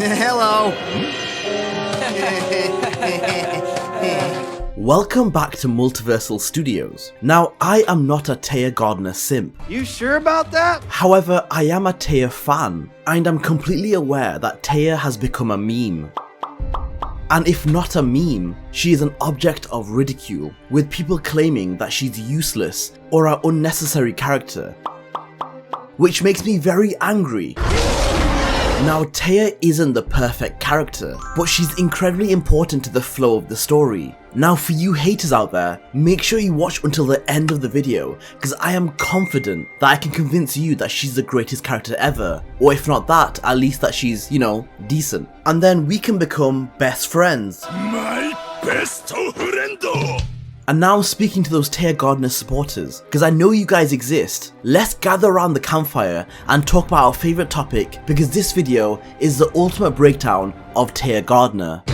Hello. Welcome back to Multiversal Studios. Now, I am not a Tea Gardner simp. You sure about that? However, I am a Tea fan, and I'm completely aware that Tea has become a meme. And if not a meme, she is an object of ridicule, with people claiming that she's useless or an unnecessary character. Which makes me very angry. Now, Tea isn't the perfect character, but she's incredibly important to the flow of the story. Now, for you haters out there, make sure you watch until the end of the video, because I am confident that I can convince you that she's the greatest character ever, or if not that, at least that she's, decent. And then we can become best friends. My best friend! And now I'm speaking to those Tea Gardner supporters, because I know you guys exist. Let's gather around the campfire and talk about our favourite topic, because this video is the ultimate breakdown of Tea Gardner.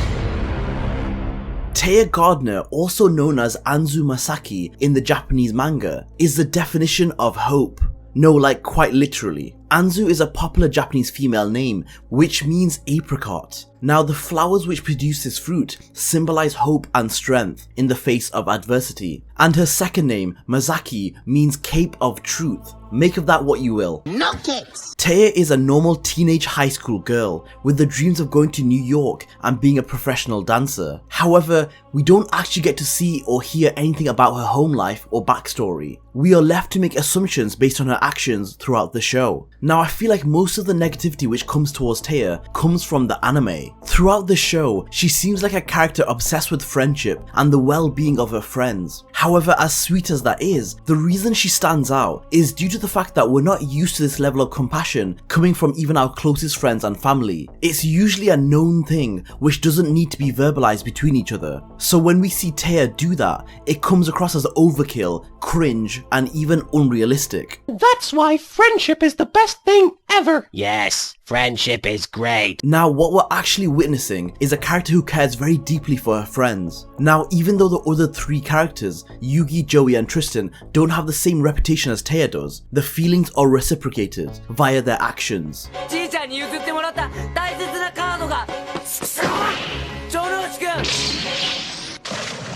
Tea Gardner, also known as Anzu Masaki in the Japanese manga, is the definition of hope. No, like quite literally. Anzu is a popular Japanese female name, which means apricot. Now, the flowers which produce this fruit symbolize hope and strength in the face of adversity. And her second name, Mazaki, means Cape of Truth. Make of that what you will. No capes! Tea is a normal teenage high school girl with the dreams of going to New York and being a professional dancer. However, we don't actually get to see or hear anything about her home life or backstory. We are left to make assumptions based on her actions throughout the show. Now, I feel like most of the negativity which comes towards Tea comes from the anime. Throughout the show, she seems like a character obsessed with friendship and the well-being of her friends. However, as sweet as that is, the reason she stands out is due to the fact that we're not used to this level of compassion coming from even our closest friends and family. It's usually a known thing which doesn't need to be verbalized between each other. So when we see Tea do that, it comes across as overkill, cringe, and even unrealistic. That's why friendship is the best thing ever. Yes, friendship is great. Now, what we're actually witnessing is a character who cares very deeply for her friends. Now, even though the other three characters, Yugi, Joey, and Tristan, don't have the same reputation as Tea does, the feelings are reciprocated via their actions.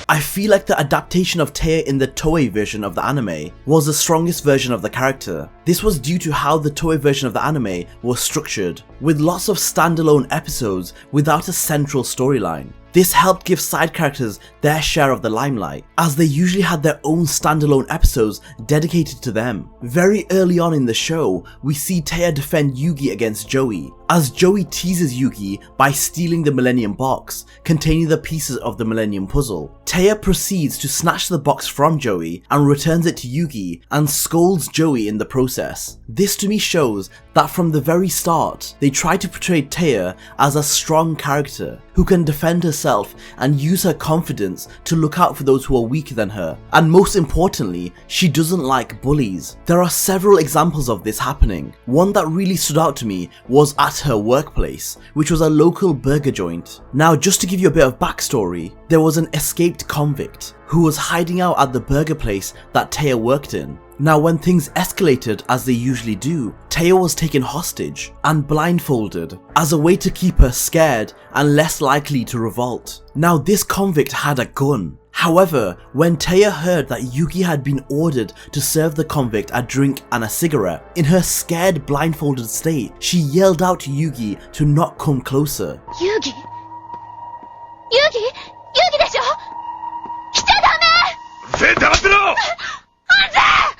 I feel like the adaptation of Tea in the Toei version of the anime was the strongest version of the character. This was due to how the Toei version of the anime was structured, with lots of standalone episodes without a central storyline. This helped give side characters their share of the limelight, as they usually had their own standalone episodes dedicated to them. Very early on in the show, we see Tea defend Yugi against Joey, as Joey teases Yugi by stealing the Millennium Box, containing the pieces of the Millennium Puzzle. Tea proceeds to snatch the box from Joey and returns it to Yugi and scolds Joey in the process. This to me shows that from the very start, they tried to portray Tea as a strong character who can defend herself and use her confidence to look out for those who are weaker than her. And most importantly, she doesn't like bullies. There are several examples of this happening. One that really stood out to me was at her workplace, which was a local burger joint. Now, just to give you a bit of backstory, there was an escaped convict who was hiding out at the burger place that Tea worked in. Now, when things escalated, as they usually do, Tea was taken hostage and blindfolded as a way to keep her scared and less likely to revolt. Now, this convict had a gun. However, when Tea heard that Yugi had been ordered to serve the convict a drink and a cigarette, in her scared, blindfolded state, she yelled out to Yugi to not come closer. Yugi? Yugi? Yugi でしょ? 来ちゃダメ! ぜ黙ってろ!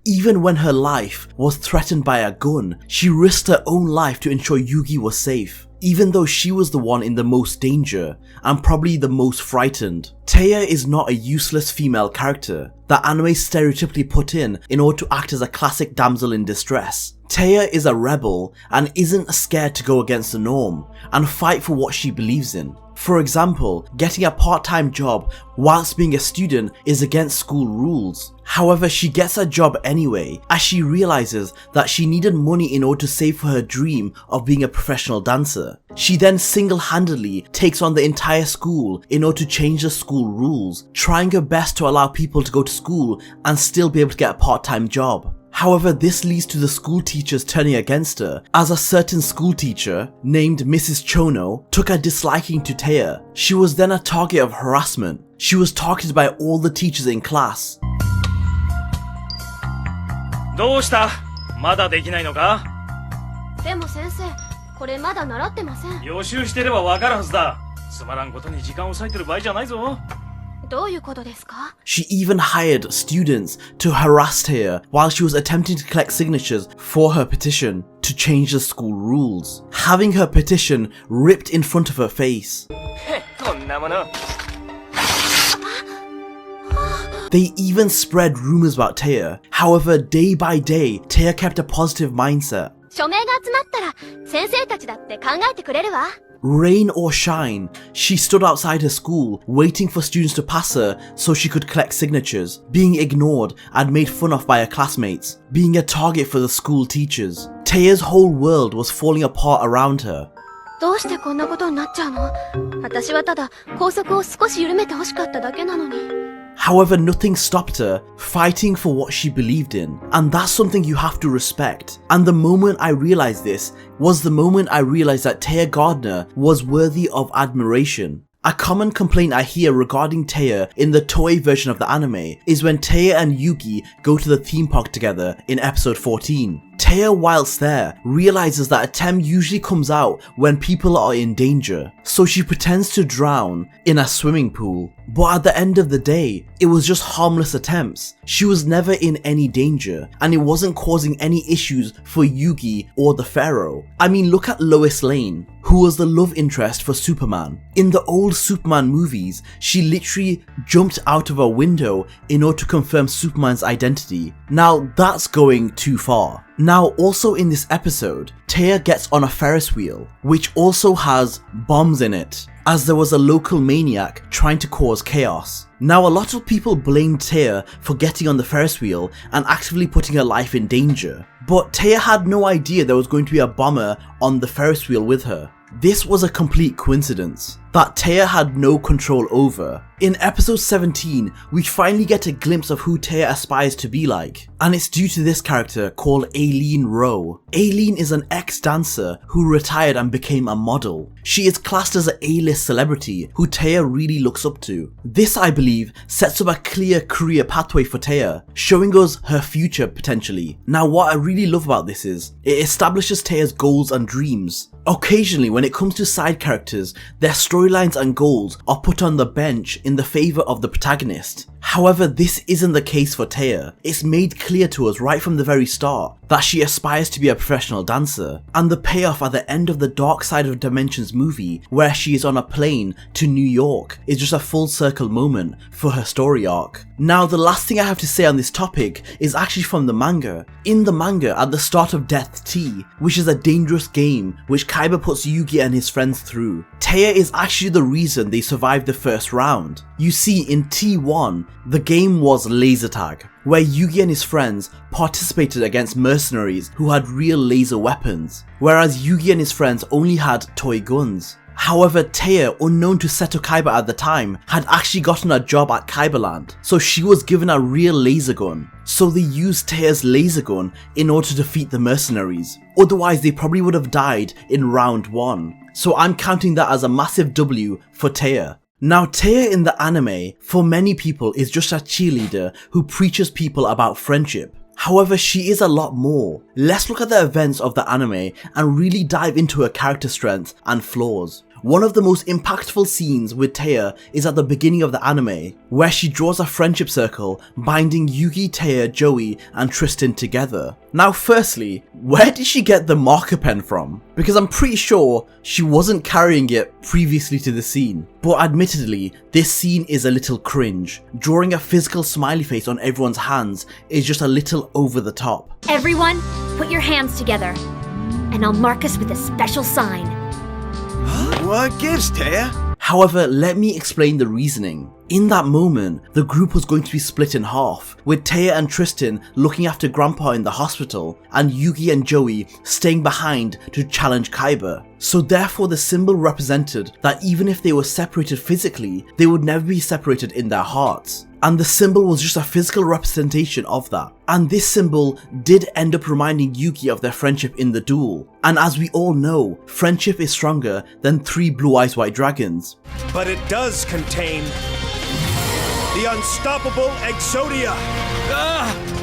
Even when her life was threatened by a gun, she risked her own life to ensure Yugi was safe, even though she was the one in the most danger and probably the most frightened. Tea is not a useless female character that anime stereotypically put in order to act as a classic damsel in distress. Tea is a rebel and isn't scared to go against the norm and fight for what she believes in. For example, getting a part-time job whilst being a student is against school rules. However, she gets a job anyway, as she realizes that she needed money in order to save for her dream of being a professional dancer. She then single-handedly takes on the entire school in order to change the school rules, trying her best to allow people to go to school and still be able to get a part-time job. However, this leads to the school teachers turning against her, as a certain school teacher, named Mrs. Chono, took a disliking to Taya. She was then a target of harassment. She was targeted by all the teachers in class. どうした？まだできないのか？でも先生、これまだ習ってません。予習してればわかるはずだ。つまらんことに時間を割いてる場合じゃないぞ。どういうことですか？ She even hired students to harass Taya while she was attempting to collect signatures for her petition to change the school rules, having her petition ripped in front of her face. こんなもの。They even spread rumors about Taya. However, day by day, Taya kept a positive mindset. 署名が集まったら先生たちだって考えてくれるわ。Rain or shine, she stood outside her school, waiting for students to pass her so she could collect signatures, being ignored and made fun of by her classmates, being a target for the school teachers. Taya's whole world was falling apart around her. どうしてこんなことになっちゃうの？私はただ校則を少し緩めてほしかっただけなのに。However, nothing stopped her fighting for what she believed in, and that's something you have to respect. And the moment I realized this was the moment I realized that Tea Gardner was worthy of admiration. A common complaint I hear regarding Taya in the Toei version of the anime is when Taya and Yugi go to the theme park together in episode 14. Taya, whilst there, realizes that a Tem usually comes out when people are in danger, so she pretends to drown in a swimming pool. But at the end of the day, it was just harmless attempts. She was never in any danger, and it wasn't causing any issues for Yugi or the Pharaoh. I mean, look at Lois Lane, who was the love interest for Superman. In the old Superman movies, she literally jumped out of a window in order to confirm Superman's identity. Now, that's going too far. Now, also in this episode, Taya gets on a Ferris wheel, which also has bombs in it, as there was a local maniac trying to cause chaos. Now, a lot of people blamed Taya for getting on the Ferris wheel and actively putting her life in danger. But Taya had no idea there was going to be a bomber on the Ferris wheel with her. This was a complete coincidence that Taya had no control over. In episode 17, we finally get a glimpse of who Taya aspires to be like, and it's due to this character called Aileen Rowe. Aileen is an ex-dancer who retired and became a model. She is classed as an A-list celebrity who Taya really looks up to. This, I believe, sets up a clear career pathway for Taya, showing us her future potentially. Now, what I really love about this is, it establishes Taya's goals and dreams. Occasionally, when it comes to side characters, their storylines and goals are put on the bench in the favour of the protagonist. However, this isn't the case for Taya. It's made clear to us right from the very start that she aspires to be a professional dancer, and the payoff at the end of the Dark Side of Dimensions movie, where she is on a plane to New York, is just a full circle moment for her story arc. Now, the last thing I have to say on this topic is actually from the manga. In the manga, at the start of Death Tea, which is a dangerous game which Kaiba puts Yugi and his friends through, Taya is actually the reason they survived the first round. You see, in T1, the game was laser tag, where Yugi and his friends participated against mercenaries who had real laser weapons, whereas Yugi and his friends only had toy guns. However, Taya, unknown to Seto Kaiba at the time, had actually gotten a job at Kaibaland, so she was given a real laser gun. So they used Taya's laser gun in order to defeat the mercenaries. Otherwise, they probably would have died in round 1. So I'm counting that as a massive W for Taya. Now, Taya in the anime, for many people, is just a cheerleader who preaches people about friendship. However, she is a lot more. Let's look at the events of the anime and really dive into her character strength and flaws. One of the most impactful scenes with Taya is at the beginning of the anime, where she draws a friendship circle binding Yugi, Taya, Joey and Tristan together. Now firstly, where did she get the marker pen from? Because I'm pretty sure she wasn't carrying it previously to the scene. But admittedly, this scene is a little cringe. Drawing a physical smiley face on everyone's hands is just a little over the top. Everyone, put your hands together, and I'll mark us with a special sign. What gives, Taya? However, let me explain the reasoning. In that moment, the group was going to be split in half, with Taya and Tristan looking after Grandpa in the hospital, and Yugi and Joey staying behind to challenge Kaiba. So therefore the symbol represented that even if they were separated physically, they would never be separated in their hearts. and the symbol was just a physical representation of that. And this symbol did end up reminding Yugi of their friendship in the duel. And as we all know, friendship is stronger than 3 blue eyes white dragons. But it does contain the unstoppable Exodia.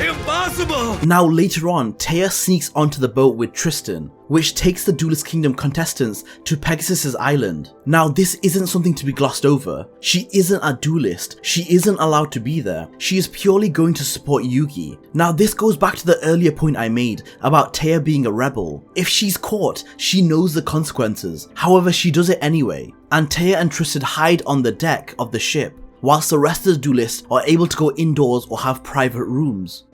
Impossible! Now later on, Taya sneaks onto the boat with Tristan, which takes the Duelist Kingdom contestants to Pegasus's island. Now this isn't something to be glossed over. She isn't a duelist, she isn't allowed to be there, she is purely going to support Yugi. Now this goes back to the earlier point I made about Taya being a rebel. If she's caught, she knows the consequences, however she does it anyway. And Taya and Tristan hide on the deck of the ship, whilst the rest of the duelists are able to go indoors or have private rooms.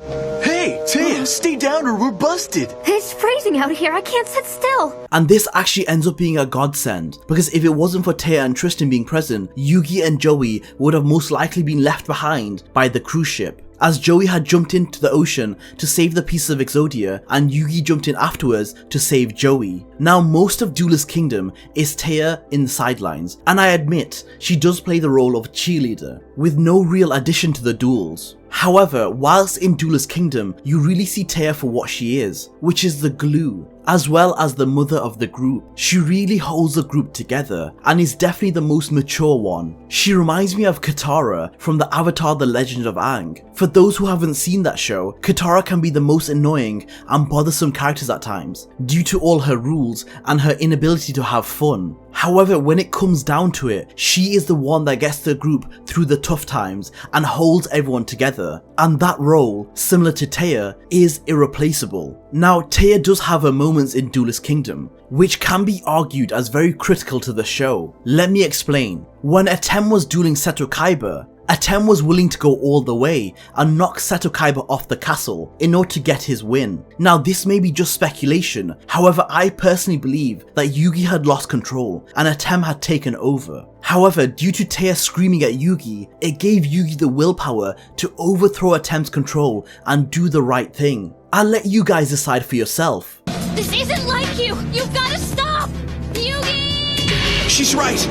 Hey, Taya, stay down or we're busted! It's freezing out here, I can't sit still. And this actually ends up being a godsend, because if it wasn't for Taya and Tristan being present, Yugi and Joey would have most likely been left behind by the cruise ship, as Joey had jumped into the ocean to save the pieces of Exodia and Yugi jumped in afterwards to save Joey. Now most of Duelist Kingdom is Taya in the sidelines, and I admit she does play the role of cheerleader, with no real addition to the duels. However, whilst in Duelist Kingdom, you really see Taya for what she is, which is the glue, as well as the mother of the group. She really holds the group together, and is definitely the most mature one. She reminds me of Katara from the Avatar The Legend of Aang. For those who haven't seen that show, Katara can be the most annoying and bothersome characters at times, due to all her rules and her inability to have fun. However, when it comes down to it, she is the one that gets the group through the tough times and holds everyone together, and that role, similar to Taya, is irreplaceable. Now, Taya does have her moments in Duelist Kingdom, which can be argued as very critical to the show. Let me explain. When Atem was dueling Seto Kaiba, Atem was willing to go all the way and knock Seto Kaiba off the castle in order to get his win. Now this may be just speculation, however I personally believe that Yugi had lost control and Atem had taken over. However, due to Taya screaming at Yugi, it gave Yugi the willpower to overthrow Atem's control and do the right thing. I'll let you guys decide for yourself. This isn't like you! You've gotta stop! Yugi! She's right!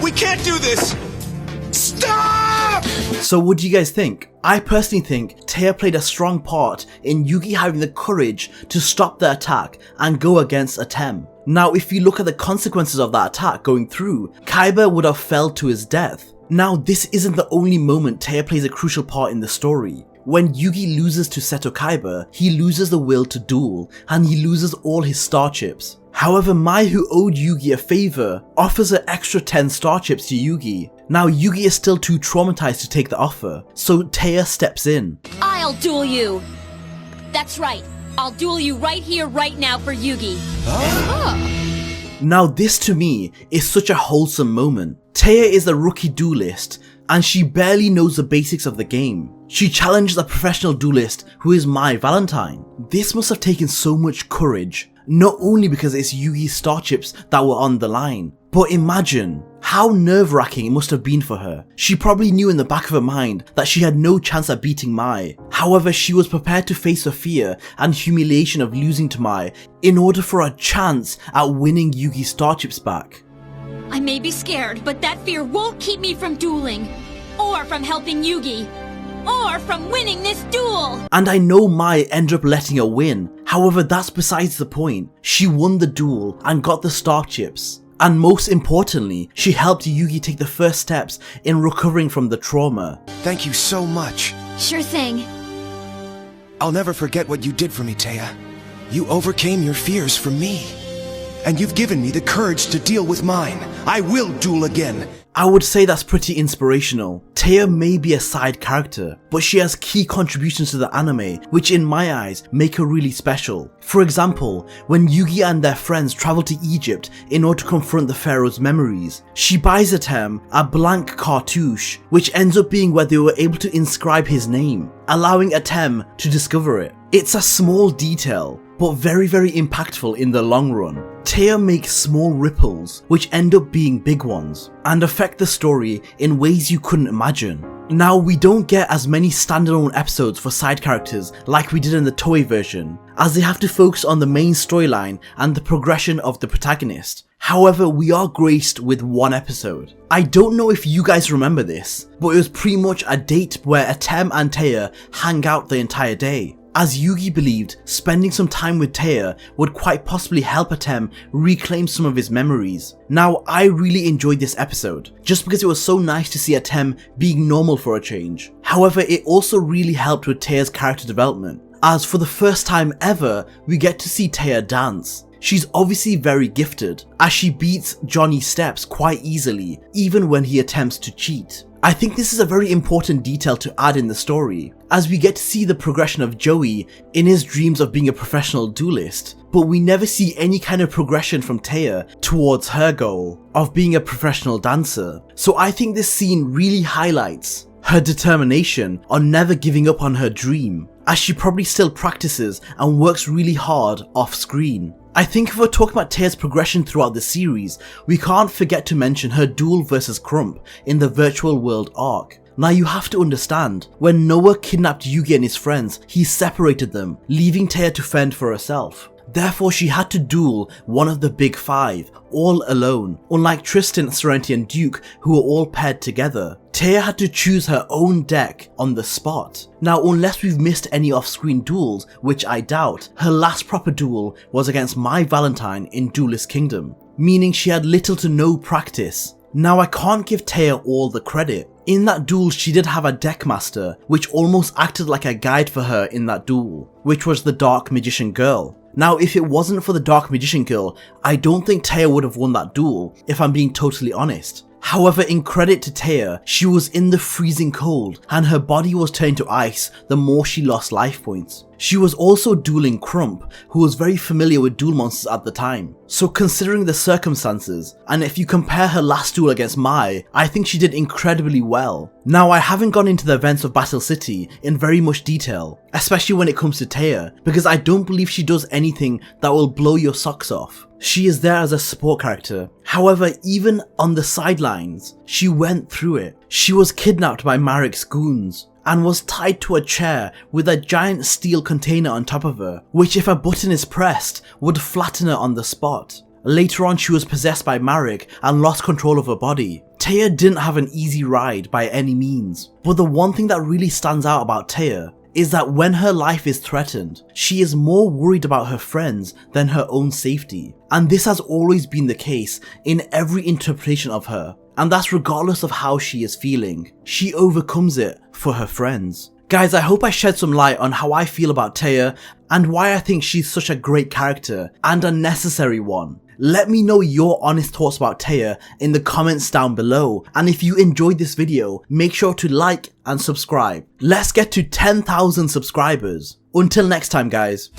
We can't do this! Stop! So what do you guys think? I personally think Taya played a strong part in Yugi having the courage to stop the attack and go against Atem. Now if you look at the consequences of that attack going through, Kaiba would have fell to his death. Now this isn't the only moment Taya plays a crucial part in the story. When Yugi loses to Seto Kaiba, he loses the will to duel and he loses all his star chips. However, Mai, who owed Yugi a favour, offers an extra 10 star chips to Yugi. Now Yugi is still too traumatized to take the offer, so Taya steps in. I'll duel you! That's right, I'll duel you right here, right now for Yugi. Now this to me is such a wholesome moment. Taya is a rookie duelist and she barely knows the basics of the game. She challenges a professional duelist who is Mai Valentine. This must have taken so much courage, not only because it's Yugi's star chips that were on the line, but imagine how nerve-wracking it must have been for her. She probably knew in the back of her mind that she had no chance at beating Mai. However, she was prepared to face the fear and humiliation of losing to Mai in order for a chance at winning Yugi's star chips back. I may be scared, but that fear won't keep me from dueling, or from helping Yugi, or from winning this duel! And I know Mai ended up letting her win, however that's besides the point. She won the duel and got the star chips. And most importantly, she helped Yugi take the first steps in recovering from the trauma. Thank you so much. Sure thing. I'll never forget what you did for me, Taya. You overcame your fears for me. And you've given me the courage to deal with mine. I will duel again. I would say that's pretty inspirational. Taya may be a side character, but she has key contributions to the anime, which in my eyes make her really special. For example, when Yugi and their friends travel to Egypt in order to confront the pharaoh's memories, she buys Atem a blank cartouche, which ends up being where they were able to inscribe his name, allowing Atem to discover it. It's a small detail, but very impactful in the long run. Taya makes small ripples, which end up being big ones, and affect the story in ways you couldn't imagine. Now, we don't get as many standalone episodes for side characters like we did in the Toei version, as they have to focus on the main storyline and the progression of the protagonist. However, we are graced with one episode. I don't know if you guys remember this, but it was pretty much a date where Atem and Taya hang out the entire day, as Yugi believed spending some time with Taya would quite possibly help Atem reclaim some of his memories. Now, I really enjoyed this episode, just because it was so nice to see Atem being normal for a change. However, it also really helped with Taya's character development, as for the first time ever, we get to see Taya dance. She's obviously very gifted, as she beats Johnny's steps quite easily, even when he attempts to cheat. I think this is a very important detail to add in the story, as we get to see the progression of Joey in his dreams of being a professional duelist, but we never see any kind of progression from Taya towards her goal of being a professional dancer. So I think this scene really highlights her determination on never giving up on her dream, as she probably still practices and works really hard off screen. I think if we're talking about Taya's progression throughout the series, we can't forget to mention her duel versus Crump in the virtual world arc. Now you have to understand, when Noah kidnapped Yugi and his friends, he separated them, leaving Taya to fend for herself. Therefore, she had to duel one of the big five, all alone, unlike Tristan, Serenity and Duke, who were all paired together. Taya had to choose her own deck on the spot. Now, unless we've missed any off-screen duels, which I doubt, her last proper duel was against My Valentine in Duelist Kingdom, meaning she had little to no practice. Now, I can't give Taya all the credit. In that duel, she did have a deck master, which almost acted like a guide for her in that duel, which was the Dark Magician Girl. Now, if it wasn't for the Dark Magician Girl, I don't think Taya would have won that duel, if I'm being totally honest. However, in credit to Taya, she was in the freezing cold, and her body was turned to ice the more she lost life points. She was also dueling Crump, who was very familiar with Duel Monsters at the time. So considering the circumstances, and if you compare her last duel against Mai, I think she did incredibly well. Now, I haven't gone into the events of Battle City in very much detail, especially when it comes to Taya, because I don't believe she does anything that will blow your socks off. She is there as a support character. However, even on the sidelines, she went through it. She was kidnapped by Marek's goons, and was tied to a chair with a giant steel container on top of her, which if a button is pressed, would flatten her on the spot. Later on, she was possessed by Marek and lost control of her body. Taya didn't have an easy ride by any means, but the one thing that really stands out about Taya is that when her life is threatened, she is more worried about her friends than her own safety. And this has always been the case in every interpretation of her. And that's regardless of how she is feeling. She overcomes it for her friends. Guys, I hope I shed some light on how I feel about Taya and why I think she's such a great character and a necessary one. Let me know your honest thoughts about Taya in the comments down below, and if you enjoyed this video, make sure to like and subscribe. Let's get to 10,000 subscribers. Until next time, guys.